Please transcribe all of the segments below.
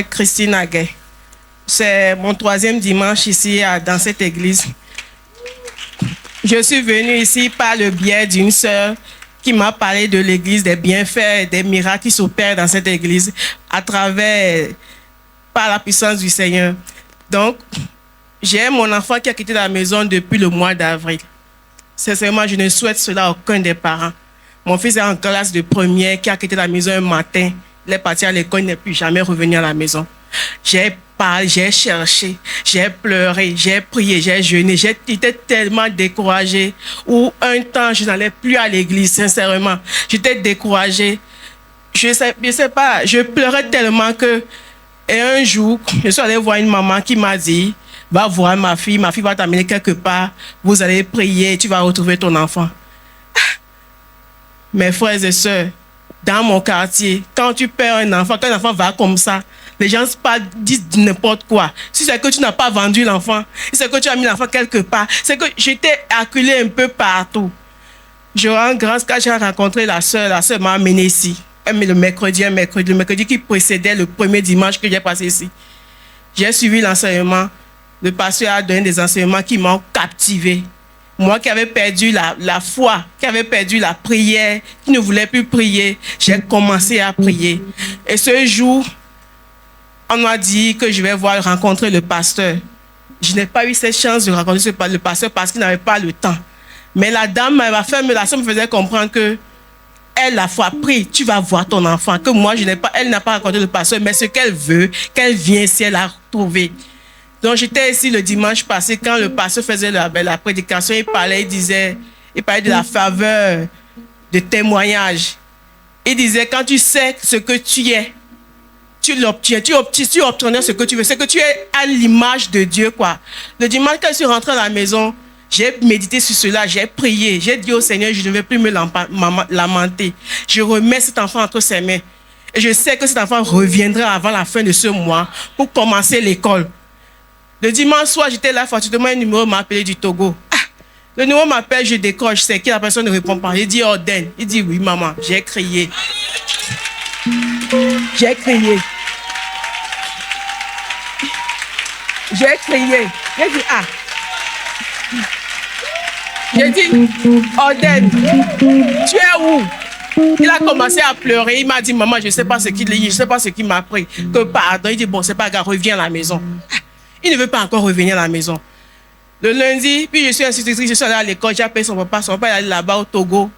Christine Aguet. C'est mon 3e dimanche ici dans cette église. Je suis venue ici par le biais d'une sœur qui m'a parlé de l'église, des bienfaits et des miracles qui s'opèrent dans cette église par la puissance du Seigneur. Donc, j'ai mon enfant qui a quitté la maison depuis le mois d'avril. Sincèrement, je ne souhaite cela à aucun des parents. Mon fils est en classe de première qui a quitté la maison un matin. Il est parti à l'école, il n'est plus jamais revenu à la maison. J'ai parlé, j'ai cherché, j'ai pleuré, j'ai prié, j'ai jeûné. J'étais tellement découragée. Où un temps, je n'allais plus à l'église, sincèrement. J'étais découragée. Je sais pas, je pleurais tellement que... Et un jour, je suis allée voir une maman qui m'a dit, va voir ma fille va t'amener quelque part, vous allez prier, tu vas retrouver ton enfant. Mes frères et sœurs, dans mon quartier, quand tu perds un enfant, quand un enfant va comme ça, les gens disent n'importe quoi. Si c'est que tu n'as pas vendu l'enfant, si c'est que tu as mis l'enfant quelque part, c'est que j'étais acculée un peu partout. Je rends grâce quand j'ai rencontré la sœur m'a amenée ici. Le mercredi qui précédait le premier dimanche que j'ai passé ici. J'ai suivi l'enseignement. Le pasteur a donné des enseignements qui m'ont captivé. Moi qui avais perdu la foi, qui avais perdu la prière, qui ne voulais plus prier, j'ai commencé à prier. Et ce jour, on m'a dit que je vais rencontrer le pasteur. Je n'ai pas eu cette chance de rencontrer le pasteur parce qu'il n'avait pas le temps. Mais la dame, la sœur me faisait comprendre que elle, la foi, prie, tu vas voir ton enfant. Que moi, elle n'a pas rencontré le pasteur, mais ce qu'elle veut, qu'elle vienne si elle a retrouvé. Donc, j'étais ici le dimanche passé, quand le pasteur faisait la prédication, il parlait de la faveur de témoignage. Il disait, quand tu sais ce que tu es, tu l'obtiens, tu obtiens ce que tu veux. C'est que tu es à l'image de Dieu, quoi. Le dimanche, quand je suis rentrée à la maison, j'ai médité sur cela, j'ai prié, j'ai dit au Seigneur, je ne vais plus me lamenter. Je remets cet enfant entre ses mains. Et je sais que cet enfant reviendra avant la fin de ce mois pour commencer l'école. Le dimanche soir, j'étais là, fortuitement, un numéro m'a appelé du Togo. Le numéro m'appelle, je décroche, c'est qui, la personne ne répond pas. Il dit Orden. Il dit oui, maman, j'ai crié. J'ai crié. J'ai crié. J'ai dit J'ai dit, Orden, tu es où? Il a commencé à pleurer. Il m'a dit, maman, je ne sais pas ce qu'il lit, je ne sais pas ce qu'il m'a appris. Que pardon. Il dit, bon, c'est pas grave, reviens à la maison. Il ne veut pas encore revenir à la maison. Le lundi, puis je suis institutrice, je suis allée à l'école, j'ai appelé son papa est allé là-bas au Togo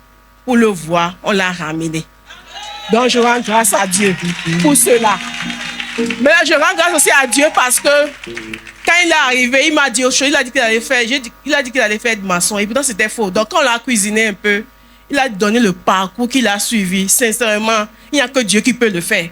pour le voir. On l'a ramené. Donc, je rends grâce à Dieu pour cela. Mais là, je rends grâce aussi à Dieu parce que quand il est arrivé, il m'a dit autre chose. Il a dit qu'il allait faire de maçon. Et pourtant, c'était faux. Donc, quand on l'a cuisiné un peu, il a donné le parcours qu'il a suivi. Sincèrement, il n'y a que Dieu qui peut le faire.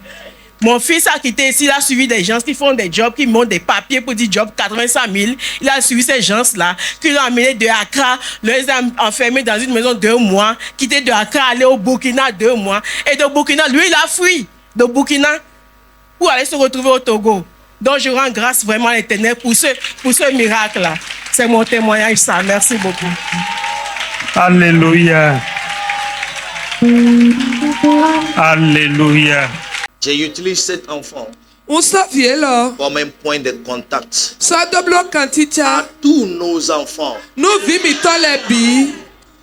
Mon fils a quitté ici, il a suivi des gens qui font des jobs, qui montent des papiers pour dire job 85 000. Il a suivi ces gens-là, qui l'ont amené de Accra, les ont enfermés dans une maison 2 mois, quitté de Accra, aller au Burkina 2 mois. Et de Burkina, lui, il a fui de Burkina pour aller se retrouver au Togo. Donc, je rends grâce vraiment à l'Éternel pour ce miracle-là. C'est mon témoignage, ça. Merci beaucoup. Alléluia. Alléluia. J'utilise cet enfant comme un point de contact à à tous nos enfants.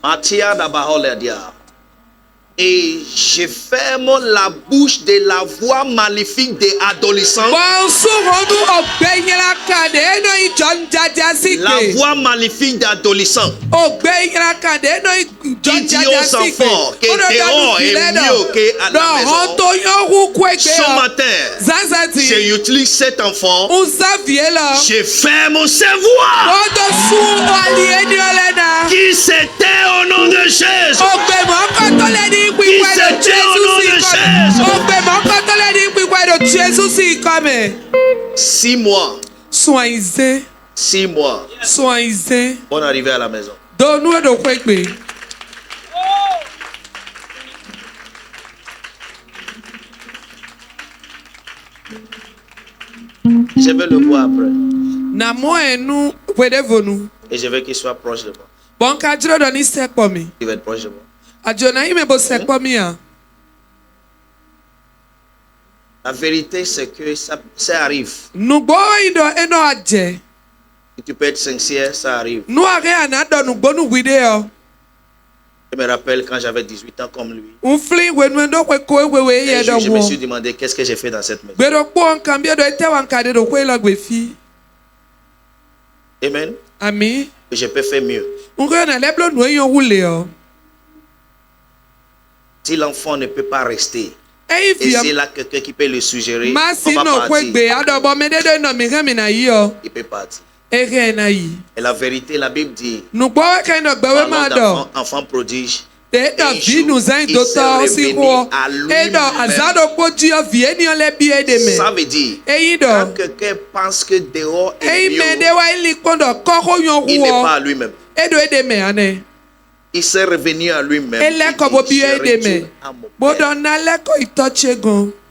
Matia Dabaholedia. Et je ferme la bouche de la voix maléfique des adolescents. La voix maléfique d'adolescents. Qui dit aux enfants que dehors est mieux qu'à la maison. Ce matin, j'utilise cet enfant. Je ferme ses voix. Qui s'était au nom de Jésus. Qui s'était au nom de Jésus. 6 mois. 6 mois. On est arrivé à la maison. Je vais le voir après. Et je veux qu'il soit proche de moi. Il va être proche de moi. La vérité, c'est que ça arrive. Et tu peux être sincère, ça arrive. Je me rappelle quand j'avais 18 ans comme lui. Et je me suis demandé qu'est-ce que j'ai fait dans cette maison. Amen. Amen. Et je peux faire mieux. Si l'enfant ne peut pas rester, et c'est là quelqu'un qui peut le suggérer, on va partir. Il peut partir. Et la vérité, la Bible dit, enfant prodige, il s'est revenu à lui-même. Ça veut dire, quand quelqu'un pense que dehors est mieux, il n'est pas à lui-même. Il s'est revenu à lui-même.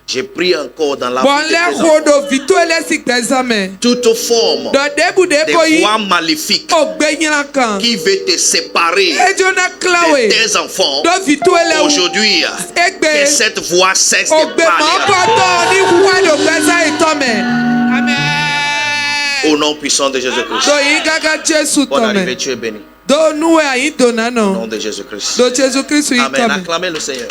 J'ai pris encore dans la vie de toute forme de voix maléfique qui veut te séparer de tes enfants. Aujourd'hui, que cette voix cesse de parler. Au nom puissant de Jésus-Christ. Bonne arrivée, tu es béni. Au nom de Jésus-Christ. Amen. Acclamez le Seigneur.